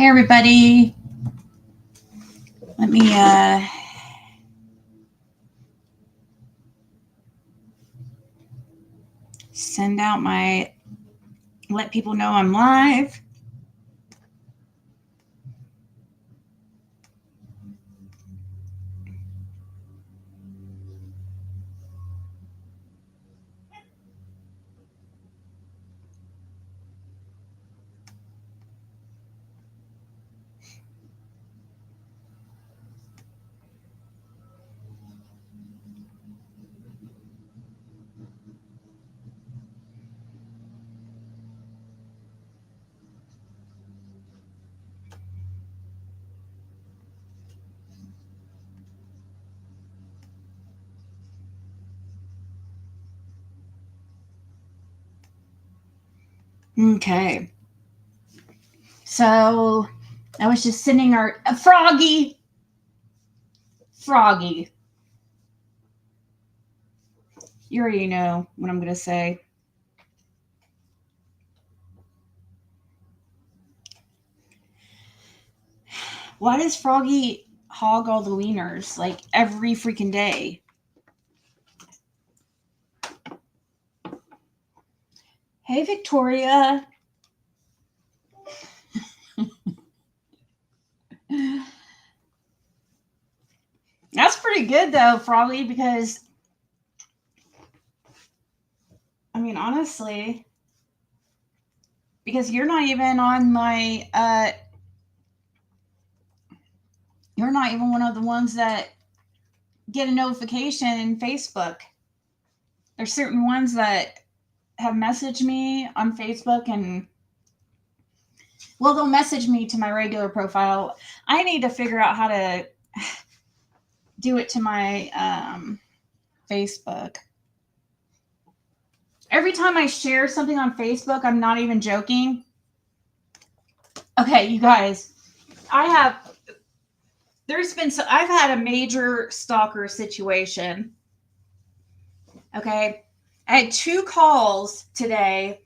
Hey everybody. Let me send out let people know I'm live. Okay. So I was just sending our Froggy. You already know what I'm gonna say. Why does Froggy hog all the wieners like every freaking day? Hey Victoria. That's pretty good though, Froggy, because I mean honestly, because you're not even on my you're not even one of the ones that get a notification in Facebook. There's certain ones that have messaged me on Facebook and well, they'll message me to my regular profile. I need to figure out how to do it to my Facebook. Every time I share something on Facebook, I'm not even joking. Okay, you guys, I've had a major stalker situation. Okay. I had 2 calls today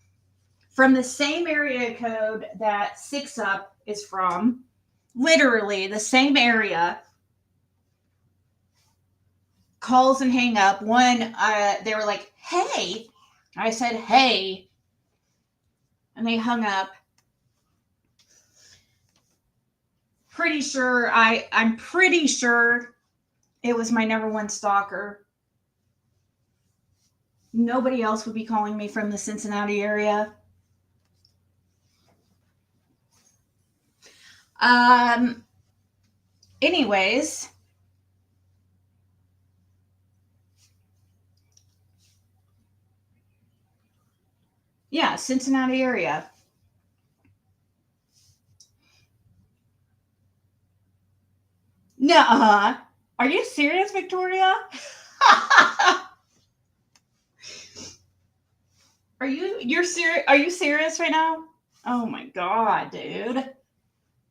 from the same area code that Six Up is from. Literally the same area. Calls and hang up. One, they were like, hey. I said, hey. And they hung up. I'm pretty sure it was my number 1 stalker. Nobody else would be calling me from the Cincinnati area. Anyways, yeah, Cincinnati area. Nuh-uh. Are you serious, Victoria? Are you serious right now? Oh my god, dude.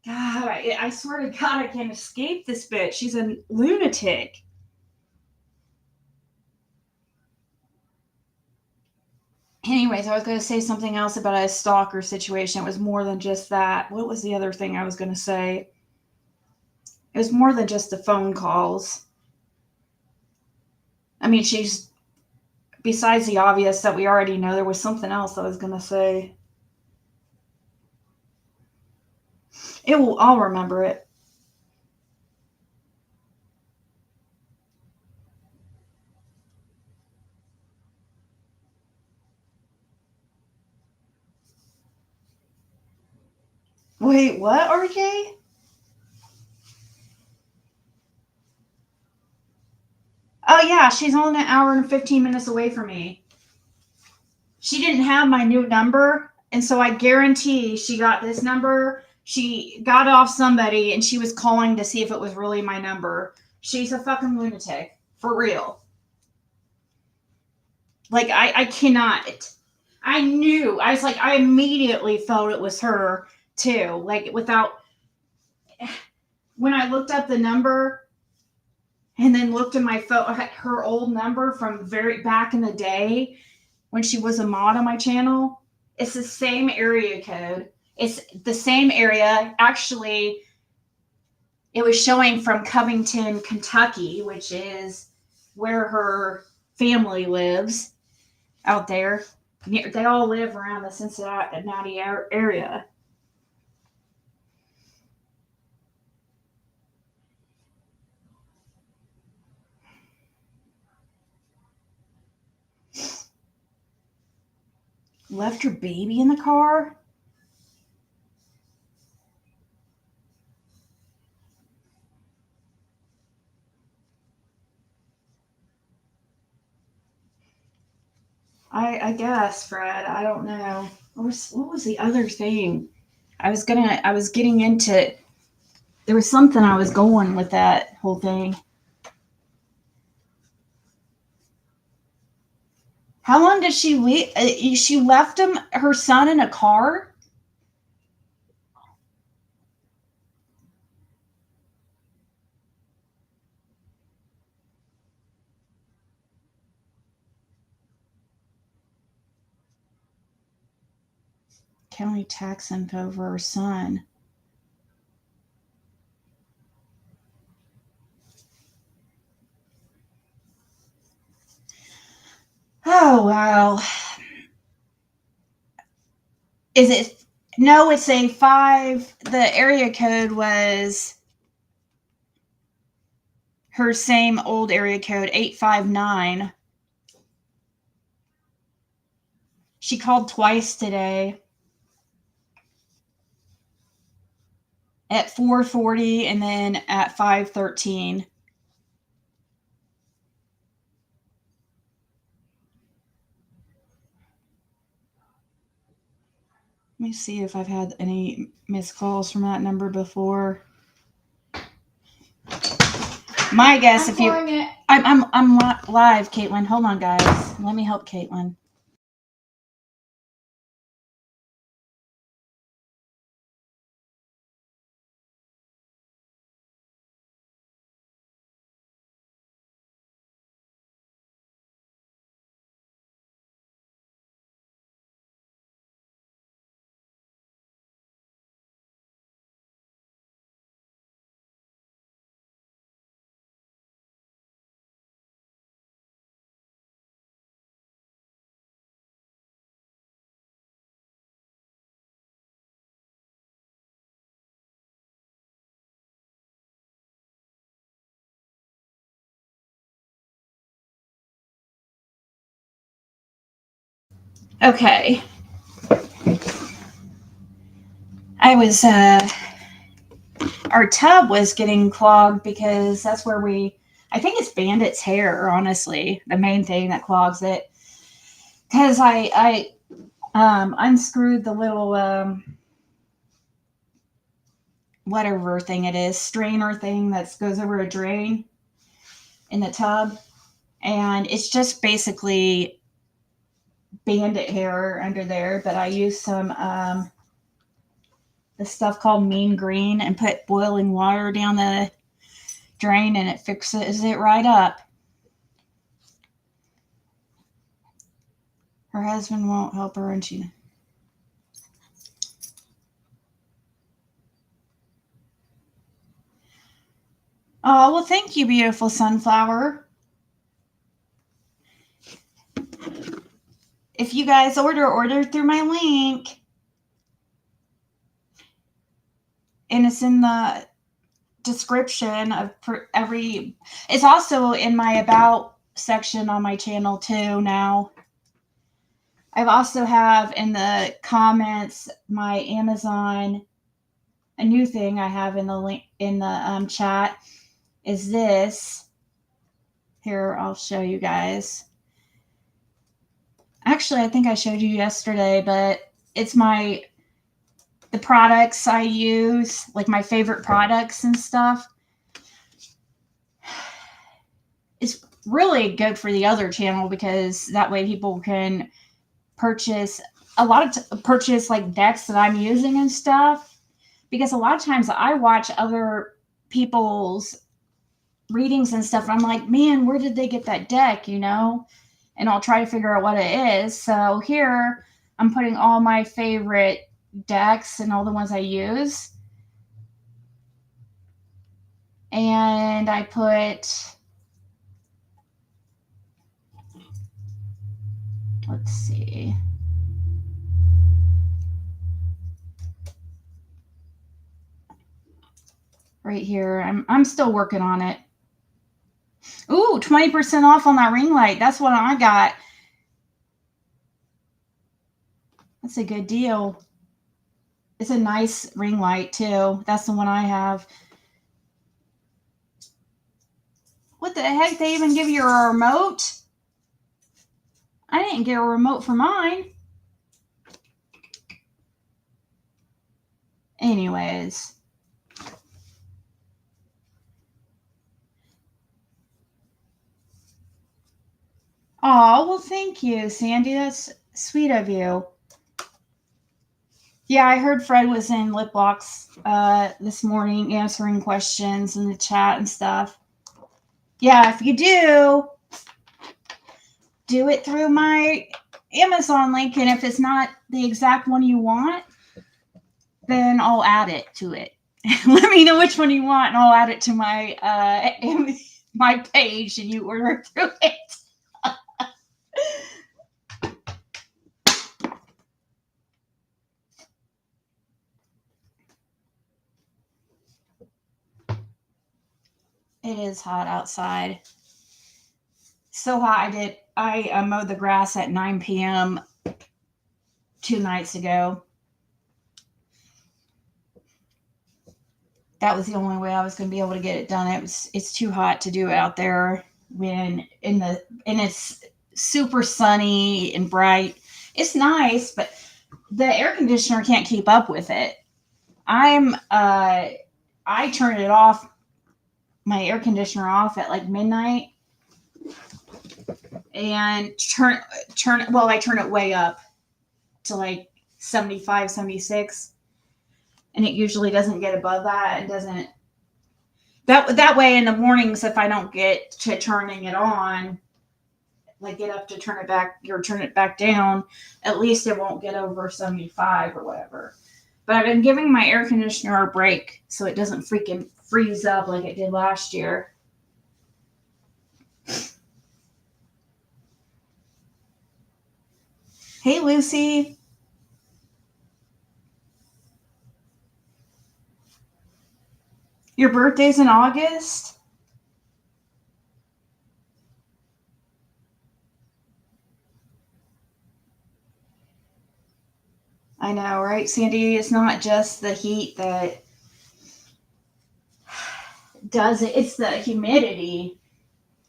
God, I swear to God, I can't escape this bitch. She's a lunatic. Anyways, I was going to say something else about a stalker situation. It was more than just that. What was the other thing I was going to say? It was more than just the phone calls. I mean, besides the obvious that we already know, there was something else I was going to say. I'll remember it. Wait, what, RJ? Oh, yeah, she's only an hour and 15 minutes away from me. She didn't have my new number, and so I guarantee she got this number. She got off somebody, and she was calling to see if it was really my number. She's a fucking lunatic. For real. Like, I cannot. I knew. I was like, I immediately felt it was her, too. Like, when I looked up the number and then looked at my phone, her old number from very back in the day when she was a mod on my channel, it's the same area code. It's the same area. Actually, it was showing from Covington, Kentucky, which is where her family lives out there. They all live around the Cincinnati area. Left her baby in the car? I guess, Fred. I don't know. What was the other thing? I was getting into, there was something I was going with that whole thing. How long did she leave? She left her son in a car? County tax info for her son. Oh, wow. Is it? No, it's a 5. The area code was her same old area code, 859. She called twice today at 4:40 and then at 5:13. Let me see if I've had any missed calls from that number before. My guess, if you, I'm live, Caitlin. Hold on, guys. Let me help Caitlin. Okay. I was our tub was getting clogged because that's where I think it's Bandit's hair, honestly, the main thing that clogs it. Because I unscrewed the little whatever thing it is, strainer thing that goes over a drain in the tub, and it's just basically Bandit hair under there. But I used some this stuff called Mean Green and put boiling water down the drain, and it fixes it right up. Her husband won't help her, and she. Oh, well, thank you, beautiful sunflower. If you guys order through my link. And it's in the description of every. It's also in my about section on my channel too now. I've also have in the comments my Amazon. A new thing I have in the link in the chat is this. Here, I'll show you guys. Actually, I think I showed you yesterday, but it's the products I use, like my favorite products and stuff. It's really good for the other channel because that way people can purchase purchase like decks that I'm using and stuff. Because a lot of times I watch other people's readings and stuff, and I'm like, man, where did they get that deck, And I'll try to figure out what it is. So here I'm putting all my favorite decks and all the ones I use. And I put, let's see. Right here. I'm still working on it. Ooh, 20% off on that ring light. That's what I got. That's a good deal. It's a nice ring light too. That's the one I have. What the heck? They even give you a remote? I didn't get a remote for mine. Anyways. Oh, well, thank you, Sandy. That's sweet of you. Yeah, I heard Fred was in Lip Box this morning answering questions in the chat and stuff. Yeah, if you do it through my Amazon link, and if it's not the exact one you want, then I'll add it to it. Let me know which one you want, and I'll add it to my my page, and you order through it. It is hot outside. So hot. I mowed the grass at 9 p.m. 2 nights ago. That was the only way I was going to be able to get it done. It's too hot to do it out there when and it's super sunny and bright. It's nice, but the air conditioner can't keep up with it. I turned it off, my air conditioner off at like midnight, and I turn it way up to like 75, 76. And it usually doesn't get above that. It doesn't. That way in the mornings, if I don't get to turning it on, like get up to turn it back or turn it back down, at least it won't get over 75 or whatever. But I've been giving my air conditioner a break so it doesn't freaking freeze up like it did last year. Hey, Lucy. Your birthday's in August? I know, right, Sandy? It's not just the heat that does it. It's the humidity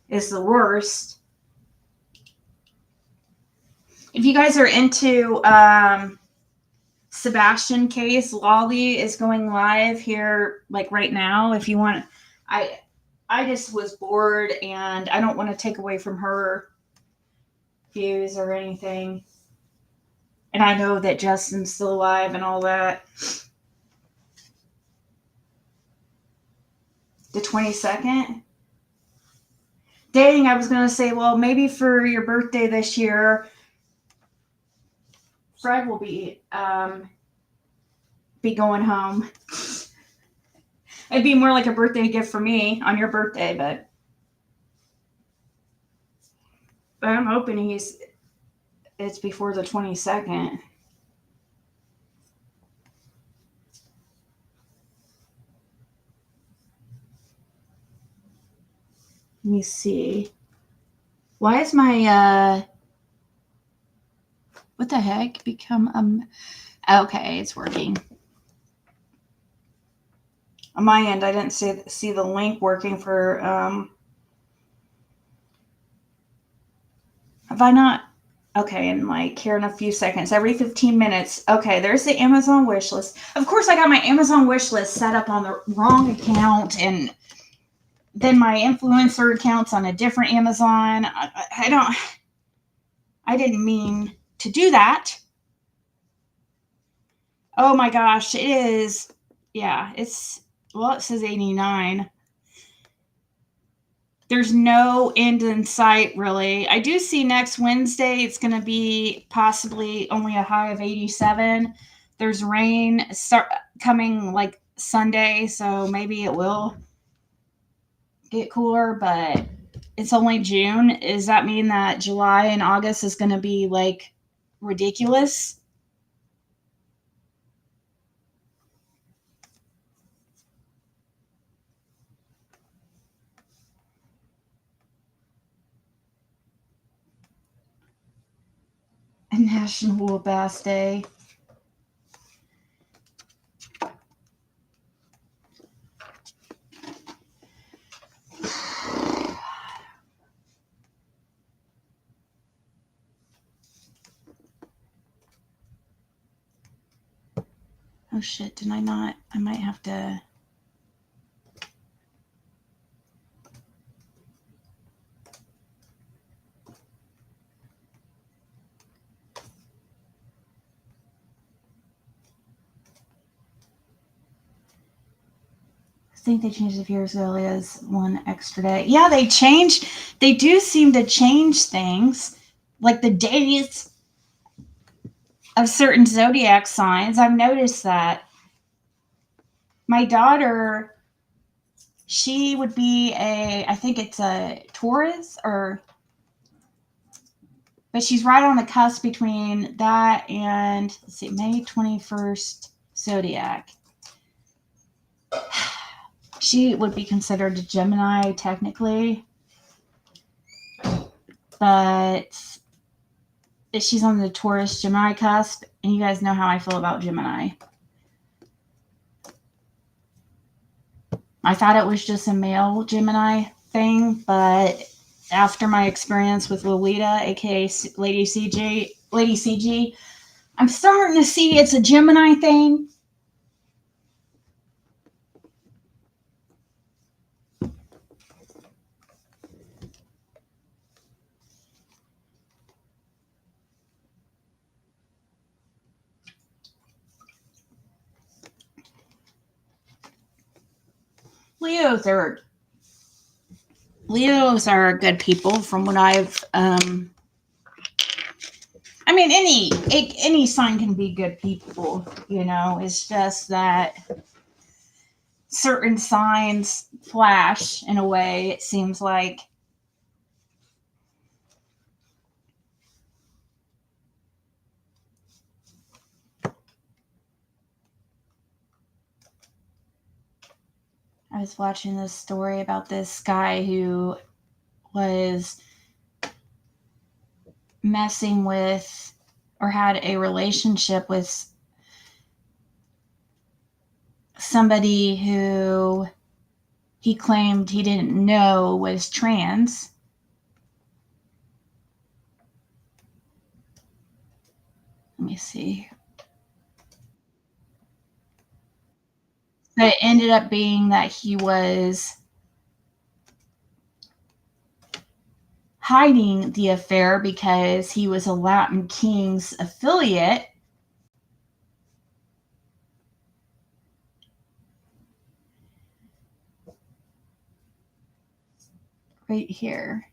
is the worst. If you guys are into Sebastian Case, Lolly is going live here like right now. If you want, I just was bored and I don't want to take away from her views or anything. And I know that Justin's still alive and all that. The 22nd? Dang, I was going to say, well, maybe for your birthday this year, Fred will be going home. It'd be more like a birthday gift for me on your birthday, but I'm hoping it's before the 22nd. Let me see. Why is my what the heck become okay, it's working. On my end, I didn't see the link working for have I not? Okay, and like here in a few seconds, every 15 minutes. Okay, there's the Amazon wish list. Of course, I got my Amazon wish list set up on the wrong account, and then my influencer account's on a different Amazon. I didn't mean to do that. Oh my gosh, it is. Yeah, it says 89. There's no end in sight, really. I do see next Wednesday it's going to be possibly only a high of 87. There's rain coming like Sunday, so maybe it will get cooler, but it's only June. Does that mean that July and August is going to be like ridiculous? National Bass Day. Oh shit, did I not? I might have to. I think they changed a few years ago as one extra day. Yeah, they changed. They do seem to change things, like the days of certain zodiac signs. I've noticed that. My daughter, she would be I think it's a Taurus, but she's right on the cusp between that and, let's see, May 21st zodiac. She would be considered a Gemini technically, but she's on the Taurus Gemini cusp, and you guys know how I feel about Gemini. I thought it was just a male Gemini thing, but after my experience with Lolita, aka Lady CG, I'm starting to see it's a Gemini thing. Leos are good people from what I've I mean any sign can be good people, you know. It's just that certain signs flash in a way, it seems like. I was watching this story about this guy who was messing with or had a relationship with somebody who he claimed he didn't know was trans. Let me see. But it ended up being that he was hiding the affair because he was a Latin Kings affiliate. Right here.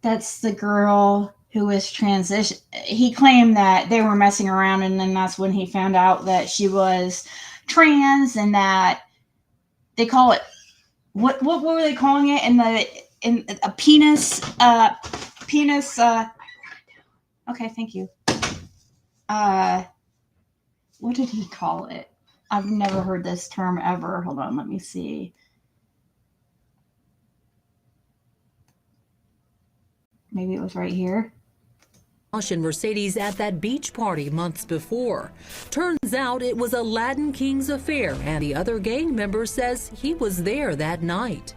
That's the girl who was transition. He claimed that they were messing around, and then that's when he found out that she was trans, and that they call it, what were they calling it in a penis okay, thank you. What did he call it? I've never heard this term ever. Hold on, let me see. Maybe it was right here. Josh and Mercedes at that beach party months before. Turns out it was a Latin Kings affair, and the other gang member says he was there that night.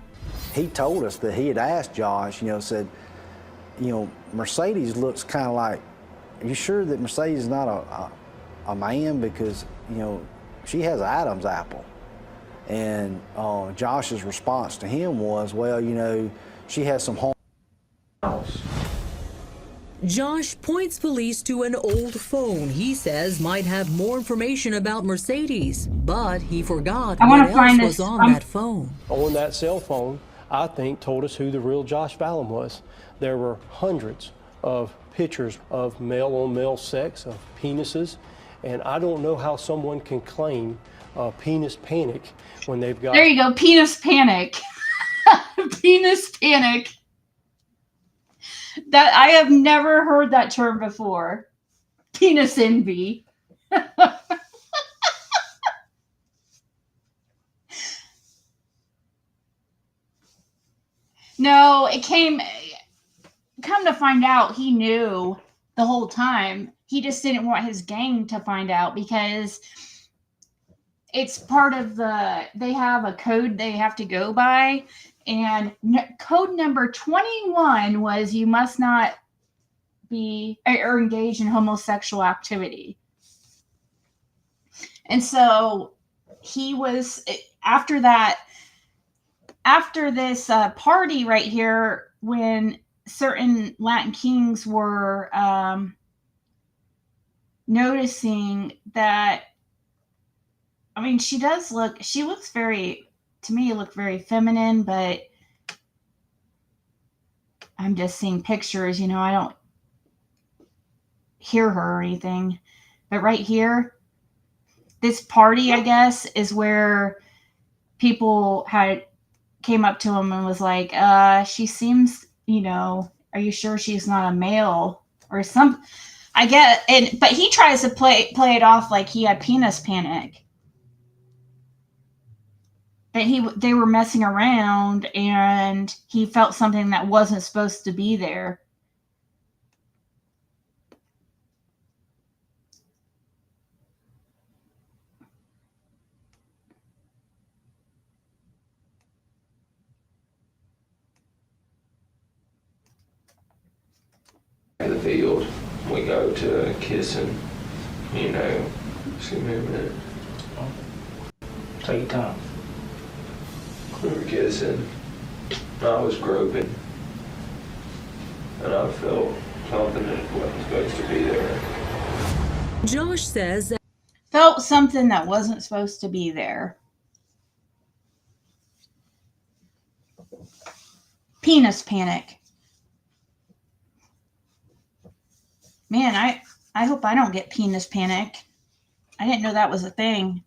He told us that he had asked Josh, said, Mercedes looks kind of like, are you sure that Mercedes is not a man? Because, she has an Adam's apple. And Josh's response to him was, well, she has some hormones. Josh points police to an old phone he says might have more information about Mercedes, but he forgot what else was on that phone. On that cell phone, I think, told us who the real Josh Fallon was. There were hundreds of pictures of male-on-male sex, of penises, and I don't know how someone can claim penis panic when they've got... There you go, penis panic. Penis panic. That I have never heard that term before. Penis envy. No, come to find out, he knew the whole time. He just didn't want his gang to find out because it's part of they have a code they have to go by. And code number 21 was you must not be or engage in homosexual activity. And so he was, after this party right here, when certain Latin kings were noticing that, I mean, she looks very, to me, look very feminine, but I'm just seeing pictures, you know, I don't hear her or anything. But right here, this party, I guess, is where people came up to him and was like, she seems, you know, are you sure she's not a male or some, I get, but he tries to play it off like he had penis panic. That they were messing around and he felt something that wasn't supposed to be there. In the field, we go to kissing, you know. Excuse me a minute. Take your time. We were kissing. I was groping. And I felt something that wasn't supposed to be there. Josh says that Felt something that wasn't supposed to be there. Penis panic. Man, I hope I don't get penis panic. I didn't know that was a thing.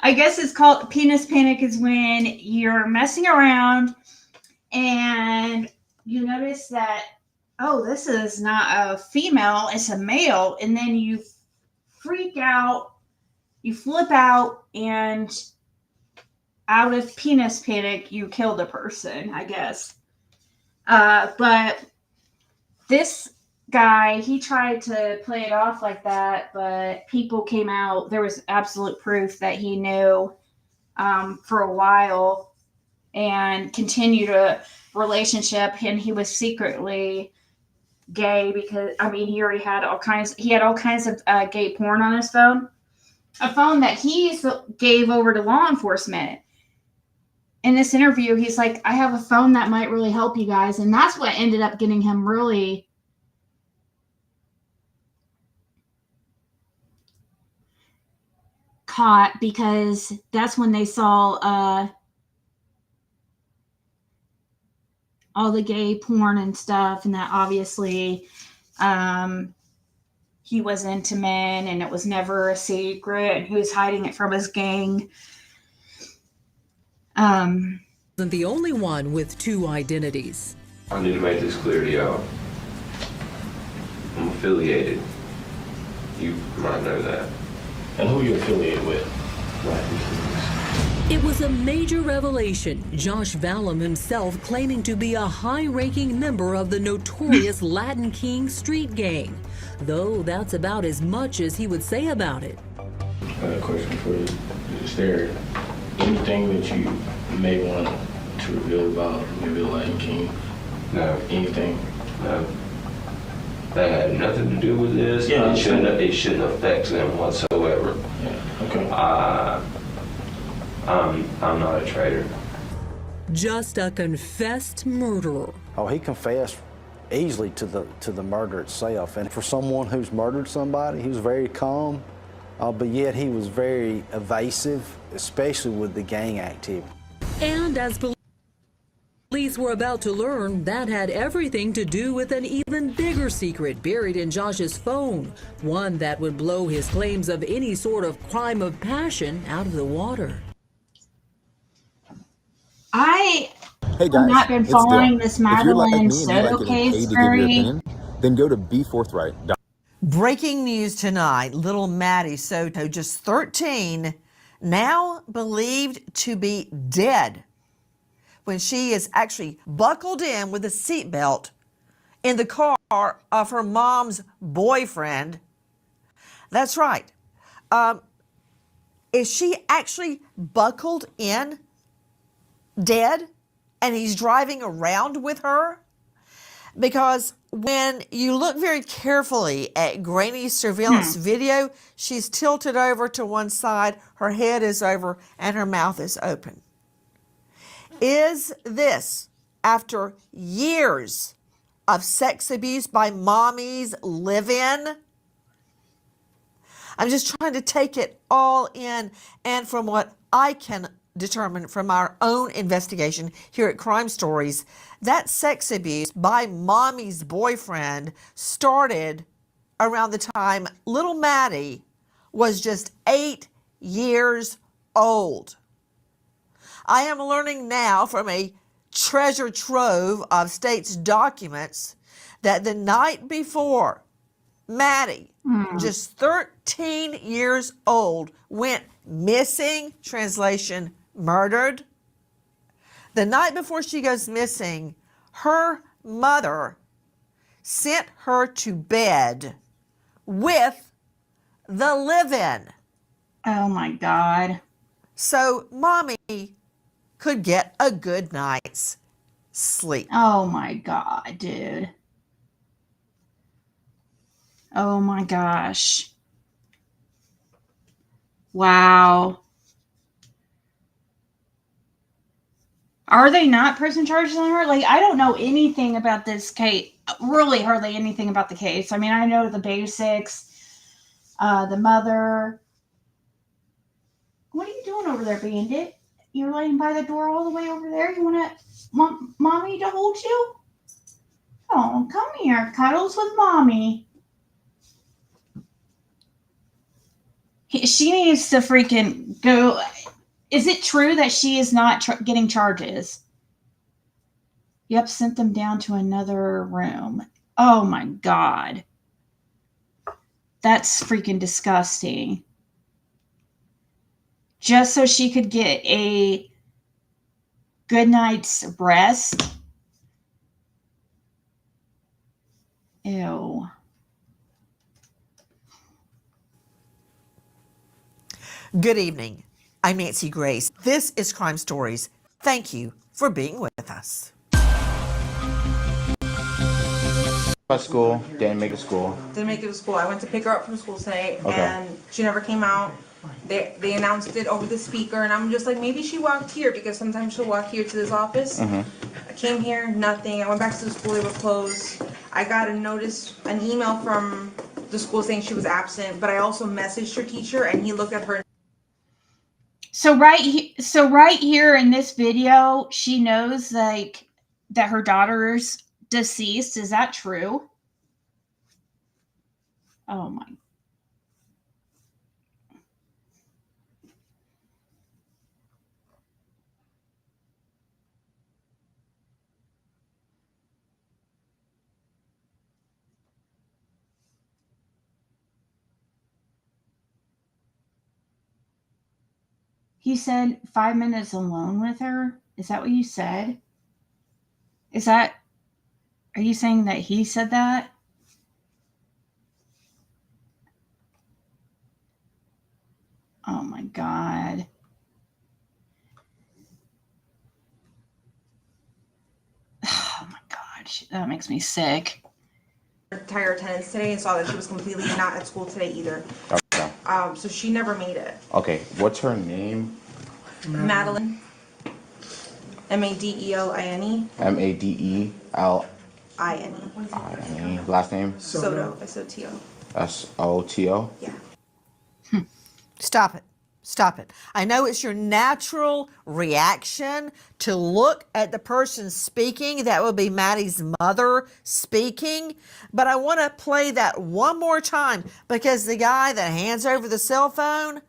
I guess it's called penis panic is when you're messing around and you notice that, oh, this is not a female, it's a male. And then you freak out, you flip out, and out of penis panic, you killed a person, I guess. But this guy, he tried to play it off like that, but people came out. There was absolute proof that he knew for a while and continued a relationship, and he was secretly gay because, I mean, he had all kinds of gay porn on his phone, a phone that he gave over to law enforcement. In this interview, he's like, I have a phone that might really help you guys. And that's what ended up getting him really caught, because that's when they saw all the gay porn and stuff. And that obviously he was into men and it was never a secret, and he was hiding it from his gang. isn't the only one with two identities. I need to make this clear to y'all. I'm affiliated. You might know that. And who you affiliated with? It was a major revelation, Josh Valum himself claiming to be a high-ranking member of the notorious Latin King street gang, though that's about as much as he would say about it. I got a question for you. Is there anything that you may want to reveal about maybe the Latin King? No. Anything? No. That had nothing to do with this. Yeah, it shouldn't affect them whatsoever. Yeah, okay. I'm not a traitor. Just a confessed murderer. Oh, he confessed easily to the murder itself. And for someone who's murdered somebody, he was very calm, but yet he was very evasive, especially with the gang activity. And as police were about to learn, that had everything to do with an even bigger secret buried in Josh's phone, one that would blow his claims of any sort of crime of passion out of the water. I Hey have guys, not been it's following Dale. this If you're like Madeline me and you like Soto getting case paid to give your very. opinion, then go to beforthright.com. Breaking news tonight, little Maddie Soto, just 13, now believed to be dead when she is actually buckled in with a seatbelt in the car of her mom's boyfriend. That's right. Is she actually buckled in dead and he's driving around with her? Because when you look very carefully at Granny's surveillance video, she's tilted over to one side, her head is over, and her mouth is open. Is this, after years of sex abuse by mommy's live-in? I'm just trying to take it all in, and from what I can determine from our own investigation here at Crime Stories, that sex abuse by mommy's boyfriend started around the time little Maddie was just 8 years old. I am learning now from a treasure trove of state's documents that the night before Maddie, just 13 years old, went missing, translation, murdered. The night before she goes missing, her mother sent her to bed with the live-in. Oh my God. So mommy could get a good night's sleep. Oh my God, dude. Oh my gosh. Wow. Are they not pressing charges on her? Like, I don't know anything about this case. Really, hardly anything about the case. I mean, I know the basics. The mother. What are you doing over there, Bandit? You're laying by the door all the way over there? You want mommy to hold you? Oh, come here. Cuddles with mommy. She needs to freaking go. Is it true that she is not getting charges? Yep, sent them down to another room. Oh my God. That's freaking disgusting. Just so she could get a good night's rest. Ew. Good evening. I'm Nancy Grace. This is Crime Stories. Thank you for being with us. School, didn't make it to school. Didn't make it to school. I went to pick her up from school today, Okay. and she never came out. They announced it over the speaker, and I'm just like, maybe she walked here, because sometimes she'll walk here to this office. I came here, nothing. I went back to the school, they were closed. I got a notice, an email from the school saying she was absent, but I also messaged her teacher, and he looked at her. So right here in this video, she knows like that her daughter's deceased. Is that true? Oh my. He said 5 minutes alone with her. Is that what you said? Are you saying that he said that? Oh my God. Oh my God. That makes me sick. Entire attendance today and saw that she was completely not at school today either. Okay. So she never made it. Okay, what's her name? Madeline. Madeline. Madeline. Last name? Soto. Soto. Soto. Yeah. Stop it. Stop it. I know it's your natural reaction to look at the person speaking. That would be Maddie's mother speaking. But I want to play that one more time because the guy that hands over the cell phone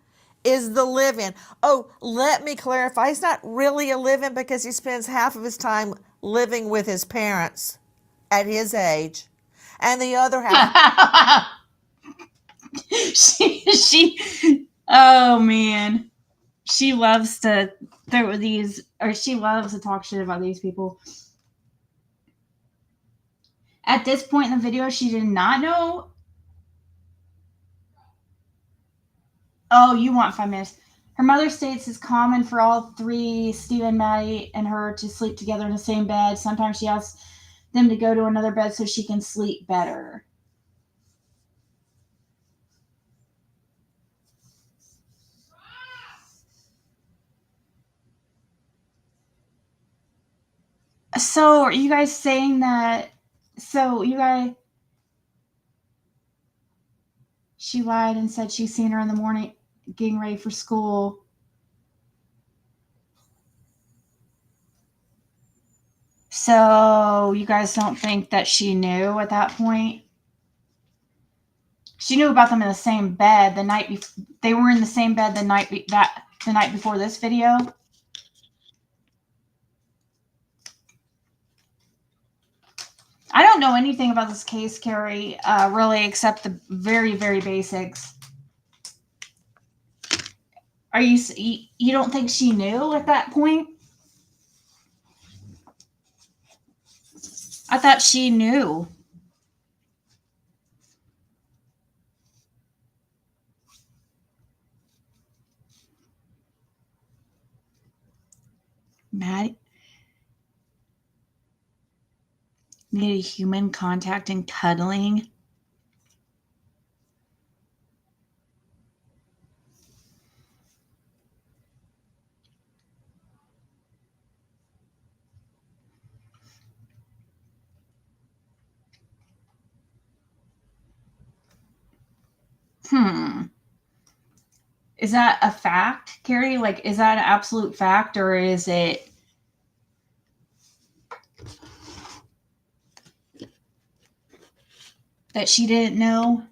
is the live-in. Oh, let me clarify. He's not really a live-in because he spends half of his time living with his parents at his age. And the other half... Oh man, she loves to she loves to talk shit about these people. At this point in the video, she did not know. Oh, you want 5 minutes. Her mother states it's common for all three, Stephen, Maddie, and her, to sleep together in the same bed. Sometimes she asks them to go to another bed so she can sleep better. So, are you guys saying that? So, she lied and said she's seen her in the morning getting ready for school. So, you guys don't think that she knew at that point? She knew about them in the same bed the night before. They were in the same bed the night before this video. I don't know anything about this case, Carrie, really, except the very, very basics. Are you don't think she knew at that point? I thought she knew. Maddie needed human contact and cuddling. Is that a fact, Carrie? Like, is that an absolute fact, or is it that she didn't know?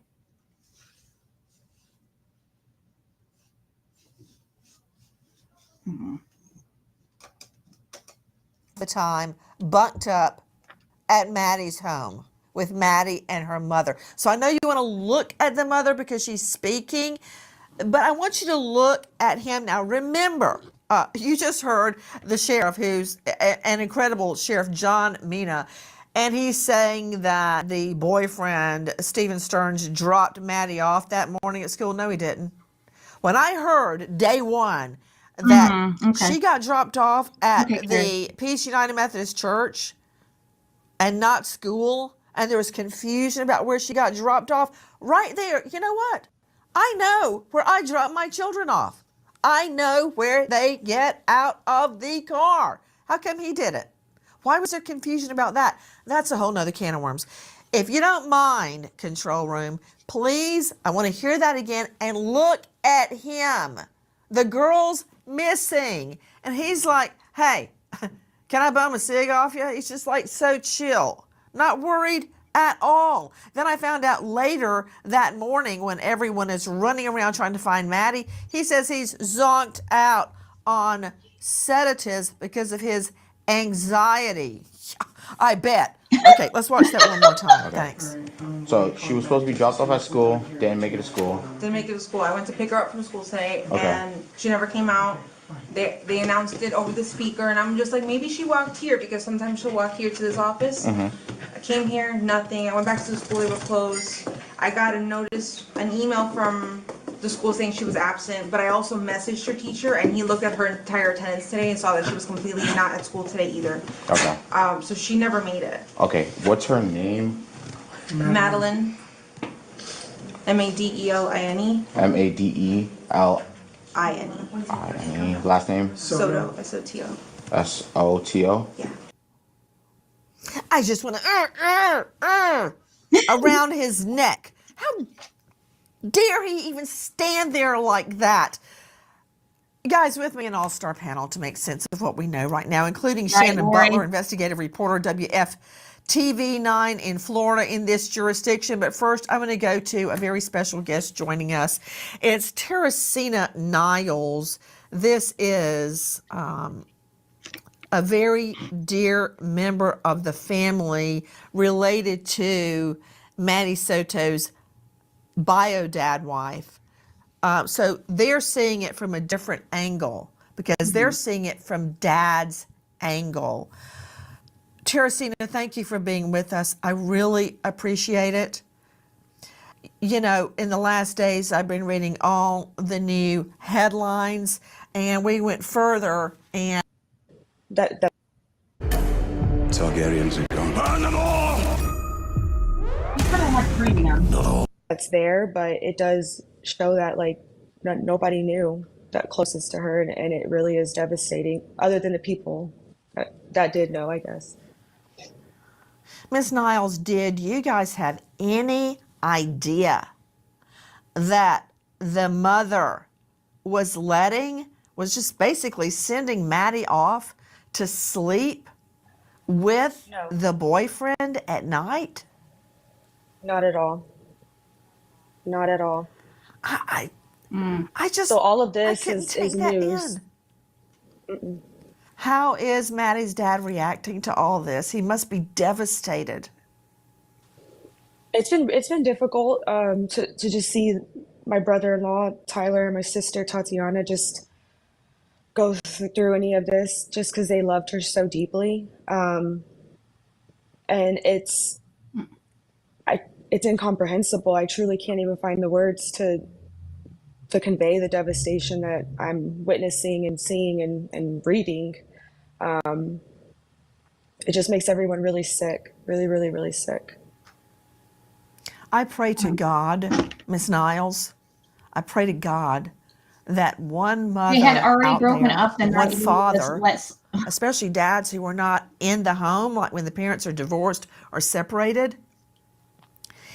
The time bunked up at Maddie's home with Maddie and her mother. So I know you want to look at the mother because she's speaking, but I want you to look at him now. Remember, you just heard the sheriff, who's an incredible sheriff, John Mina, and he's saying that the boyfriend, Stephen Stearns, dropped Maddie off that morning at school. No, he didn't. When I heard day one that she got dropped off at the Peace United Methodist Church and not school, and there was confusion about where she got dropped off, right there, you know what? I know where I drop my children off. I know where they get out of the car. How come he did it? Why was there confusion about that? That's a whole nother can of worms. If you don't mind, control room, please, I want to hear that again and look at him. The girl's missing. And he's like, hey, can I bum a cig off you? He's just like so chill, not worried at all. Then I found out later that morning when everyone is running around trying to find Maddie, he says he's zonked out on sedatives because of his anxiety. I bet. Okay, let's watch that one more time. Okay. Thanks. So she was supposed to be dropped off at school, didn't make it to school. Didn't make it to school. I went to pick her up from school today, Okay. and she never came out. They announced it over the speaker, and I'm just like, maybe she walked here, because sometimes she'll walk here to this office. I came here, nothing. I went back to the school, they were closed. I got an email from the school saying she was absent, but I also messaged her teacher, and he looked at her entire attendance today and saw that she was completely not at school today either. Okay. So she never made it. Okay, what's her name? Madeline. Madeline. Madeline. Last name? Soto. S-O-T-O. S-O-T-O? Yeah. I just want to around his neck. How dare he even stand there like that? Guys, with me an all-star panel to make sense of what we know right now, including Right, Shannon Lori. Butler, investigative reporter, WFTV9 in Florida in this jurisdiction. But first, I'm going to go to a very special guest joining us. It's Teresina Niles. This is a very dear member of the family related to Maddie Soto's bio dad wife. So they're seeing it from a different angle because they're seeing it from dad's angle. Teresina, thank you for being with us. I really appreciate it. You know, in the last days, I've been reading all the new headlines, and we went further and Targaryens are gone. Burn them all! You kind of have premium. Not all. That's there, but it does show that like nobody knew that closest to her, and it really is devastating other than the people that did know, I guess. Ms. Niles, did you guys have any idea that the mother was just basically sending Maddie off to sleep with the boyfriend at night? Not at all. Not at all. I just, so all of this is is news. How is Maddie's dad reacting to all this? He must be devastated. It's been difficult to just see my brother-in-law Tyler and my sister Tatiana just go through any of this, just because they loved her so deeply, and it's incomprehensible. I truly can't even find the words to convey the devastation that I'm witnessing and seeing and reading. It just makes everyone really sick, really, really, really sick. I pray to God, Miss Niles, I pray to God that one mother They had already out broken there, up the one night father, let's especially dads who were not in the home, like when the parents are divorced or separated,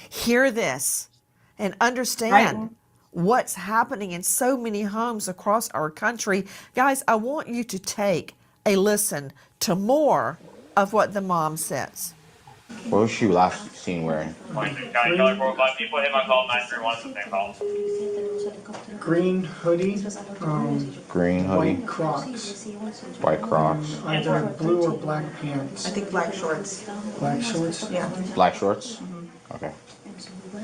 hear this and understand what's happening in so many homes across our country. Guys, I want you to take a listen to more of what the mom says. What was she last seen wearing? Green hoodie. Green hoodie. White Crocs. White Crocs. Either blue or black pants. I think black shorts. Black shorts? Yeah. Black shorts? Okay.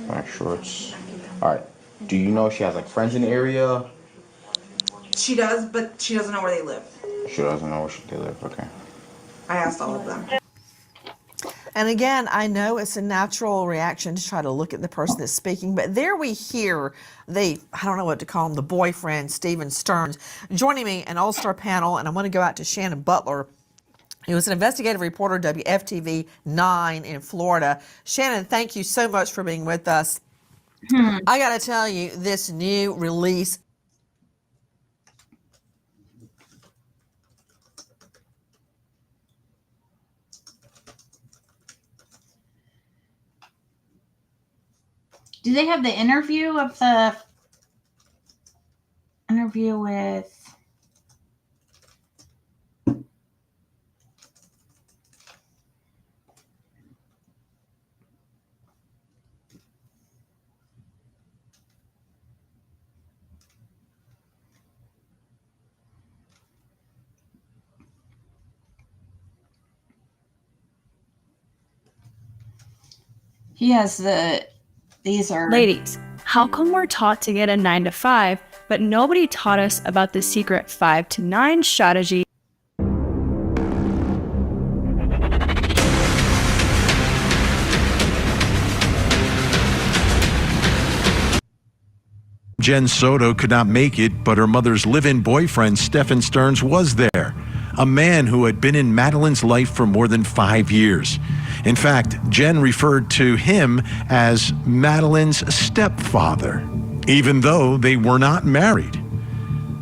Black shorts. All right. Do you know if she has like friends in the area? She does, but she doesn't know where they live. She doesn't know where they live. Okay. I asked all of them. And again, I know it's a natural reaction to try to look at the person that's speaking, but there we hear I don't know what to call him, the boyfriend, Stephen Stearns, joining me, an all-star panel, and I want to go out to Shannon Butler. He was an investigative reporter, WFTV 9 in Florida. Shannon, thank you so much for being with us. I got to tell you, this new release Do they have the interview with he has these are ladies, how come we're taught to get a 9 to 5, but nobody taught us about the secret 5 to 9 strategy? Jen Soto could not make it, but her mother's live-in boyfriend, Stephen Stearns, was there. A man who had been in Madeline's life for more than 5 years. In fact, Jen referred to him as Madeline's stepfather, even though they were not married.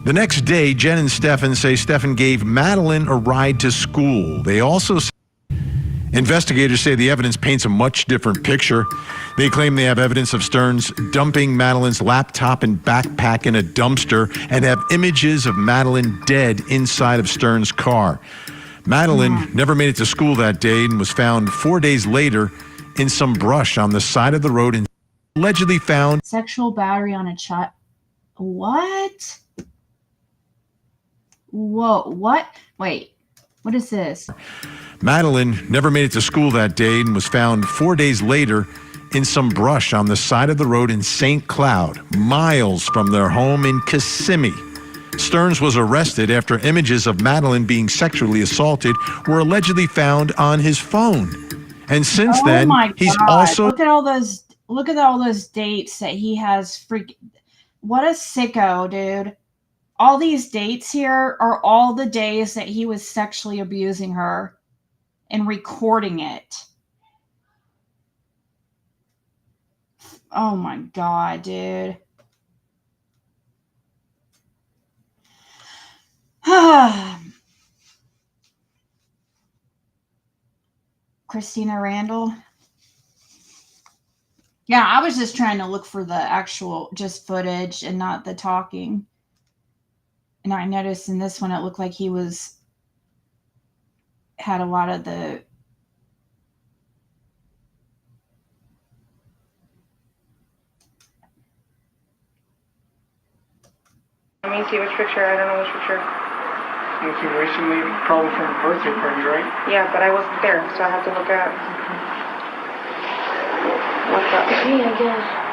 The next day, Jen and Stephen say Stephen gave Madeline a ride to school. They also say Investigators say the evidence paints a much different picture. They claim they have evidence of Stearns dumping Madeline's laptop and backpack in a dumpster and have images of Madeline dead inside of Stearns' car. Madeline never made it to school that day and was found 4 days later in some brush on the side of the road and allegedly found Sexual battery on a child. What? Whoa, what? Wait, what is this? Madeline never made it to school that day and was found 4 days later in some brush on the side of the road in St. Cloud, miles from their home in Kissimmee. Stearns was arrested after images of Madeline being sexually assaulted were allegedly found on his phone. And since then, he's also look at all those dates that he has. What a sicko, dude. All these dates here are all the days that he was sexually abusing her and recording it. Oh my God, dude. Christina Randall. Yeah, I was just trying to look for the actual just footage and not the talking. And I noticed in this one it looked like he had a lot of the Let me see which picture. I don't know which picture. Looking recently, probably from a birthday party, right? Yeah, but I wasn't there, so I have to look at what's up. Hey, I guess.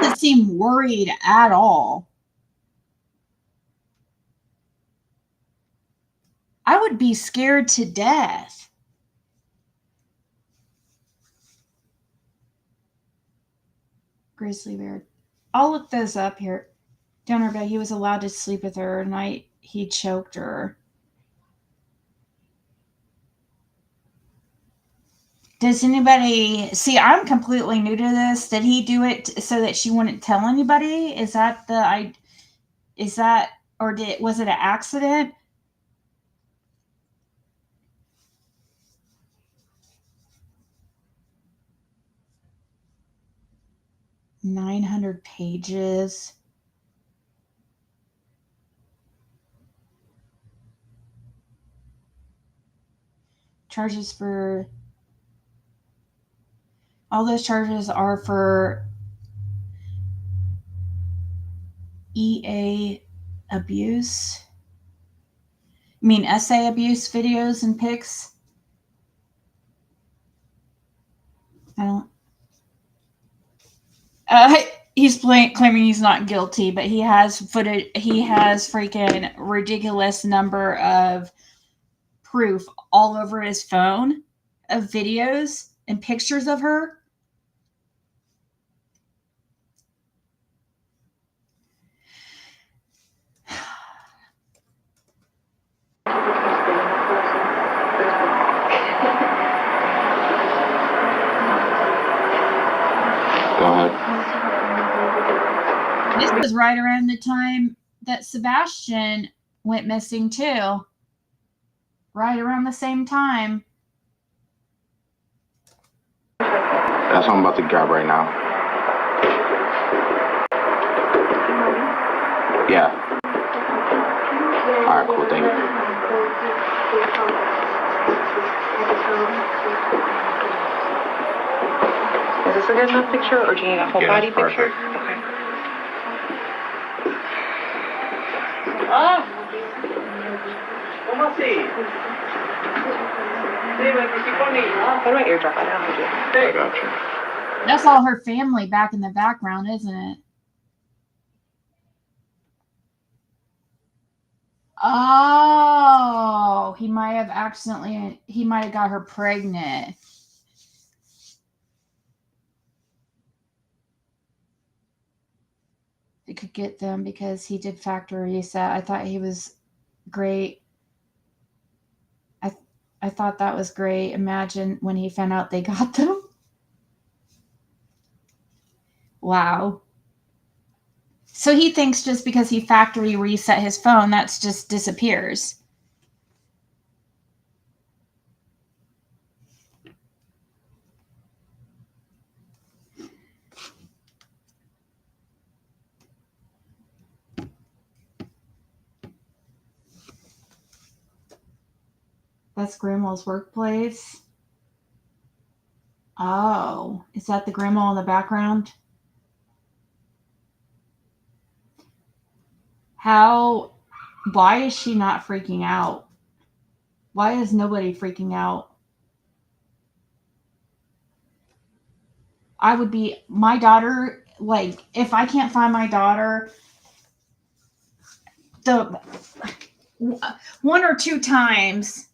Doesn't seem worried at all. I would be scared to death. Grizzly bear. I'll look those up here. Don't worry about it. He was allowed to sleep with her night. He choked her. Does anybody see? I'm completely new to this. Did he do it so that she wouldn't tell anybody? Is that or was it an accident? $900 pages. Charges for all those charges are for EA abuse. I mean essay abuse videos and pics. I don't. He's claiming he's not guilty, but he has footage. He has freaking ridiculous number of proof all over his phone of videos and pictures of her. Go ahead. This was right around the time that Sebastian went missing too. Right around the same time. That's what I'm about to grab right now. Yeah. Alright, cool, thank you. Is this a good enough picture, or do you need a whole body picture? Perfect. Okay. What about eardrop? I don't know. I got you. That's all her family back in the background, isn't it? Oh, he might have got her pregnant. It could get them because he did factory reset. I thought he was great. I thought that was great. Imagine when he found out they got them. Wow. So he thinks just because he factory reset his phone, that's just disappears. That's Grandma's workplace. Oh, is that the grandma in the background? Why is she not freaking out? Why is nobody freaking out? I would be, my daughter, like, if I can't find my daughter, the one or two times,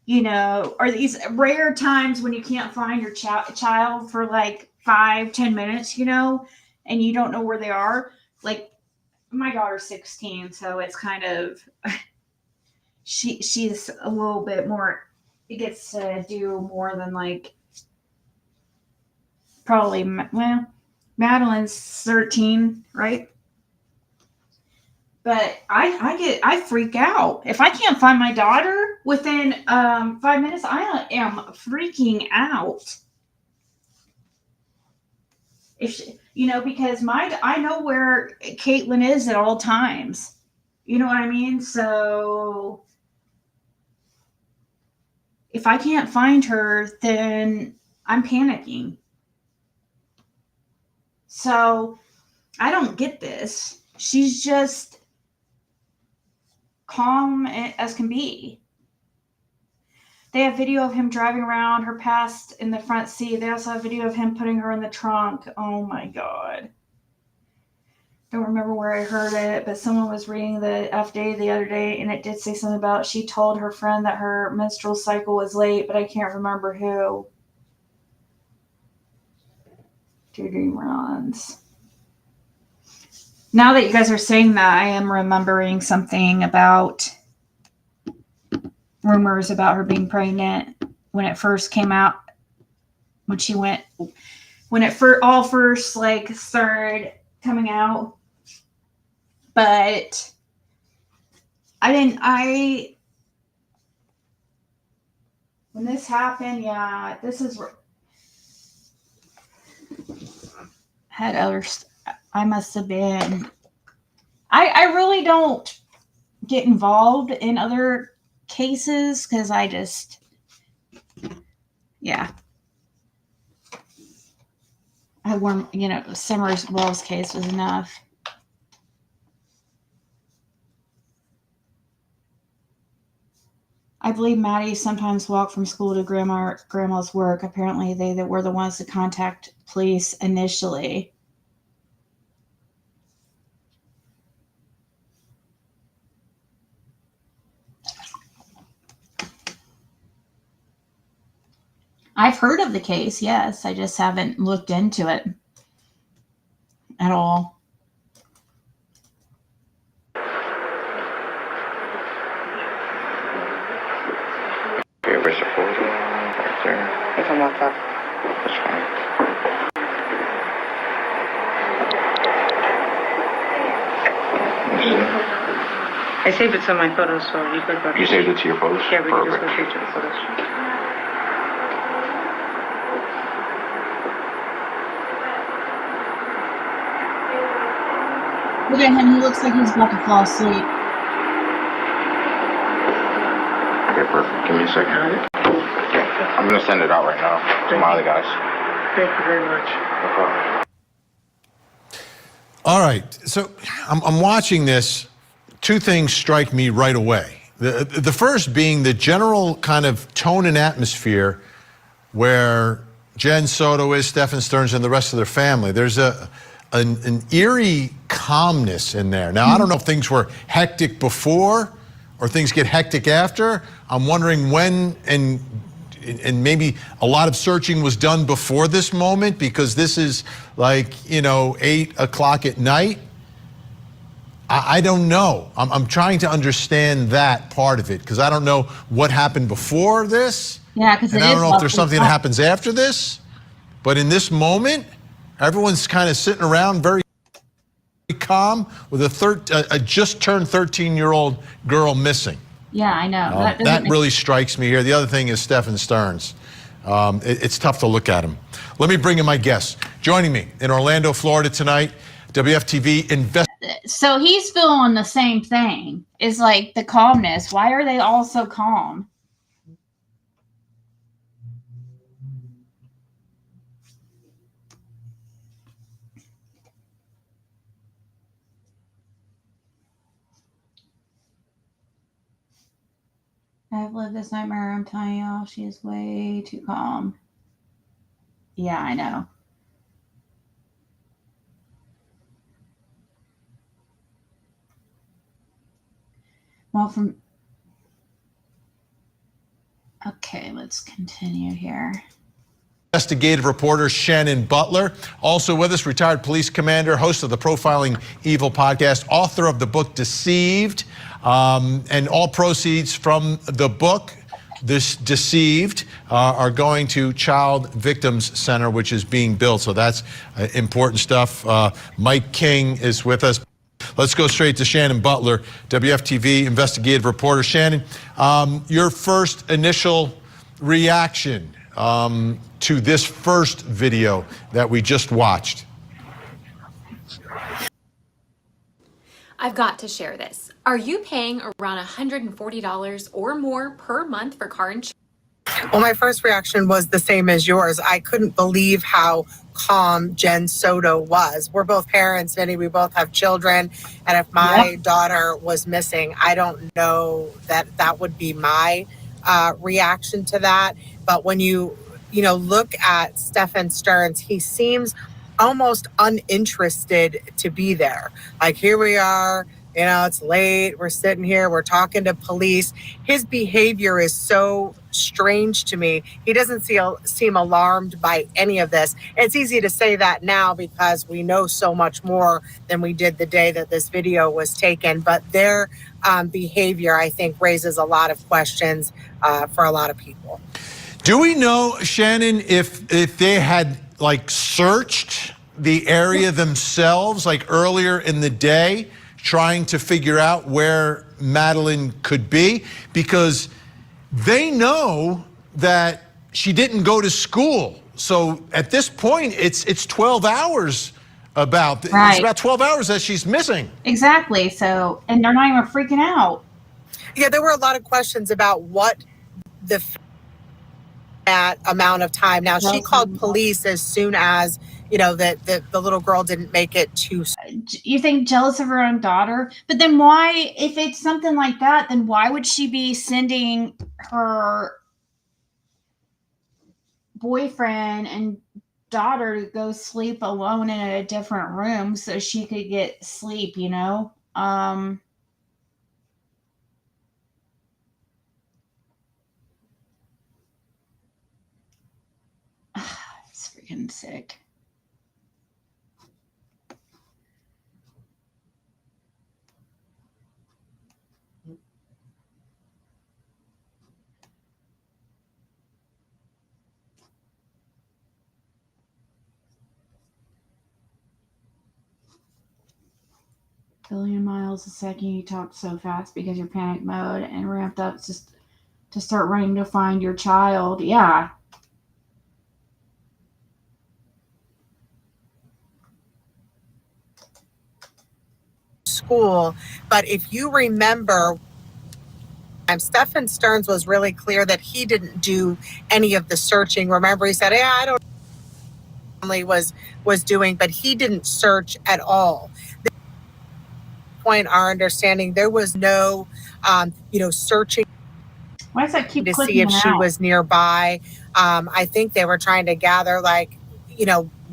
you know, or these rare times when you can't find your child for like 5-10 minutes, you know, and you don't know where they are. Like, my daughter's 16, so it's kind of, she's a little bit more, it gets to do more than like, probably, well, Madeline's 13, right? But I freak out. If I can't find my daughter within 5 minutes, I am freaking out. If she, you know, because I know where Caitlin is at all times. You know what I mean? So if I can't find her, then I'm panicking. So I don't get this. She's just calm as can be. They have video of him driving around her past in the front seat. They also have video of him putting her in the trunk. Oh my God. Don't remember where I heard it, but someone was reading the FD the other day, and it did say something about she told her friend that her menstrual cycle was late, but I can't remember who. Two dream runs. Now that you guys are saying that, I am remembering something about rumors about her being pregnant when it first came out, when it first like started coming out. But when this happened, yeah, had other, I must have been, I really don't get involved in other cases because I just, yeah. I warm, you know, Summer's Wells case was enough. I believe Maddie sometimes walked from school to grandma's work. Apparently they were the ones to contact police initially. I've heard of the case, yes. I just haven't looked into it at all. Okay, where's the photo? Right there. It's on WhatsApp. That's fine. I saved it to my photos, so you could go. You saved it to your photos? Yeah, we can just Perfect. go straight to the photos. Look at him, he looks like he's about to fall asleep. Okay, perfect. Give me a second. Okay, I'm gonna send it out right now to my other guys. Thank you very much. No problem. All right, so I'm watching this. Two things strike me right away. The first being the general kind of tone and atmosphere where Jen Soto is, Stephen Stearns, and the rest of their family. There's an eerie calmness in there. Now, I don't know if things were hectic before or things get hectic after. I'm wondering when and maybe a lot of searching was done before this moment, because this is like, 8 o'clock at night. I don't know. I'm trying to understand that part of it, because I don't know what happened before this. Yeah, because I don't know if there's something that happens after this. But in this moment, everyone's kind of sitting around very. calm with a just turned 13-year-old girl missing. Yeah, I know. That really strikes me here. The other thing is Stephen Stearns. It's tough to look at him. Let me bring in my guests. Joining me in Orlando, Florida tonight, WFTV So he's feeling the same thing. It's like the calmness. Why are they all so calm? I've lived this nightmare. I'm telling y'all, she is way too calm. Yeah, I know. Well, okay, let's continue here. Investigative reporter Shannon Butler, also with us, retired police commander, host of the Profiling Evil podcast, author of the book Deceived, and all proceeds from the book, this Deceived, are going to Child Victims Center, which is being built. So that's important stuff. Mike King is with us. Let's go straight to Shannon Butler, WFTV investigative reporter. Shannon, your first initial reaction to this first video that we just watched. I've got to share this. Are you paying around $140 or more per month for car insurance? Well, my first reaction was the same as yours. I couldn't believe how calm Jen Soto was. We're both parents, Vinny. We both have children. And if my daughter was missing, I don't know that that would be my reaction to that. But when you look at Stephen Stearns, he seems almost uninterested to be there. Like, here we are, it's late, we're sitting here, we're talking to police. His behavior is so strange to me. He doesn't seem alarmed by any of this. It's easy to say that now because we know so much more than we did the day that this video was taken, but their behavior, I think, raises a lot of questions for a lot of people. Do we know, Shannon, if they had searched the area themselves earlier in the day, trying to figure out where Madeline could be? Because they know that she didn't go to school. So at this point, it's 12 hours about. Right. It's about 12 hours that she's missing. Exactly. So, and they're not even freaking out. Yeah, there were a lot of questions about what that amount of time. Now, she called police as soon as, that the little girl didn't make it to. You think jealous of her own daughter? But then why, if it's something like that, then why would she be sending her boyfriend and daughter to go sleep alone in a different room so she could get sleep, It's freaking sick. Billion miles a second. You talk so fast because you're panic mode and ramped up just to start running to find your child. Yeah. School, but if you remember, Stephen Stearns was really clear that he didn't do any of the searching. Remember, he said, I don't know what was doing, but he didn't search at all. At this point, our understanding, there was no searching. Why does that keep to see if she was nearby? I think they were trying to gather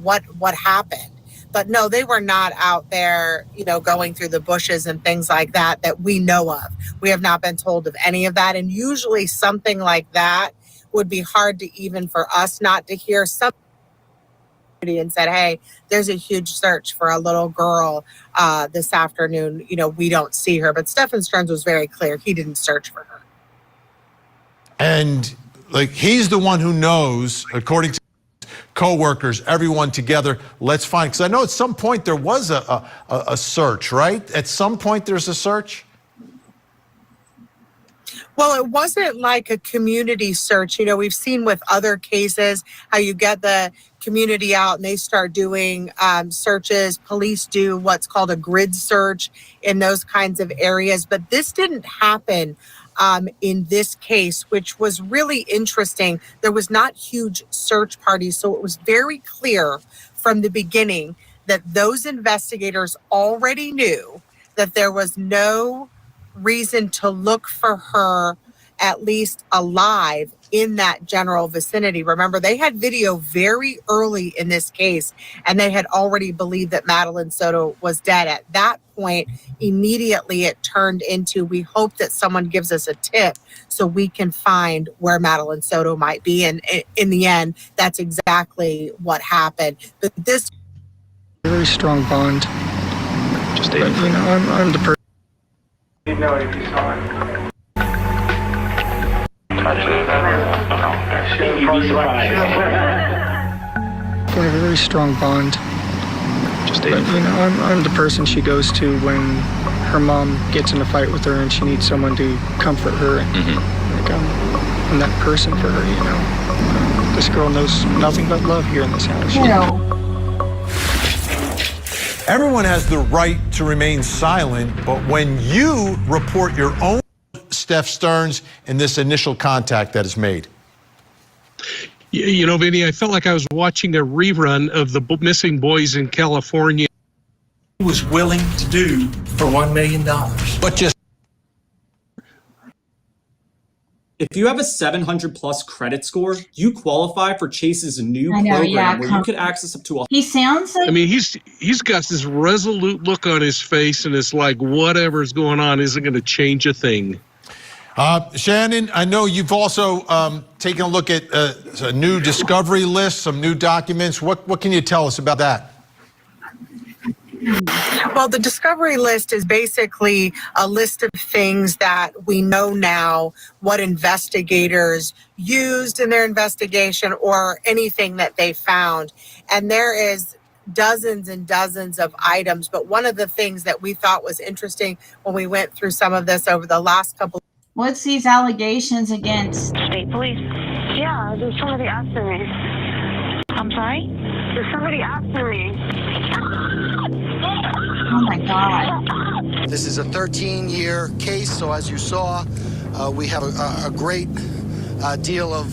what happened. But no, they were not out there, going through the bushes and things like that we know of. We have not been told of any of that. And usually something like that would be hard to even for us not to hear somebody and said, hey, there's a huge search for a little girl this afternoon. We don't see her. But Stephen Stearns was very clear. He didn't search for her. And he's the one who knows, according to co-workers, everyone together. Let's find, because I know at some point there was a search, right? At some point there's a search? Well, it wasn't like a community search. You know, we've seen with other cases how you get the community out and they start doing searches. Police do what's called a grid search in those kinds of areas. But this didn't happen in this case, which was really interesting. There was not huge search parties. So it was very clear from the beginning that those investigators already knew that there was no reason to look for her, at least alive, in that general vicinity. Remember, they had video very early in this case, and they had already believed that Madeline Soto was dead. At that point, immediately it turned into, we hope that someone gives us a tip so we can find where Madeline Soto might be. And in the end, that's exactly what happened. But this very strong bond. Just but, you know, I'm the person. You know if you saw it. You'd be surprised. We have a very strong bond. Just but, you know, I'm the person she goes to when her mom gets in a fight with her and she needs someone to comfort her. And, like, I'm that person for her, you know. This girl knows nothing but love here in this house. You know. Everyone has the right to remain silent, but when you report your own, Steph Stearns, in this initial contact that is made. You know, Vinny, I felt like I was watching a rerun of the missing boys in California. He was willing to do for $1 million. But just if you have a 700 plus credit score, you qualify for Chase's new program where you could access up to He sounds like, I mean, he's got this resolute look on his face, and it's like whatever's going on isn't going to change a thing. Shannon, I know you've also taken a look at a new discovery list, some new documents. What can you tell us about that? Well, the discovery list is basically a list of things that we know now, what investigators used in their investigation or anything that they found. And there is dozens and dozens of items. But one of the things that we thought was interesting when we went through some of this over the last couple. What's these allegations against? State police. Yeah, there's somebody after me. I'm sorry? There's somebody after me. Oh my God. This is a 13-year case, so as you saw, we have a great deal of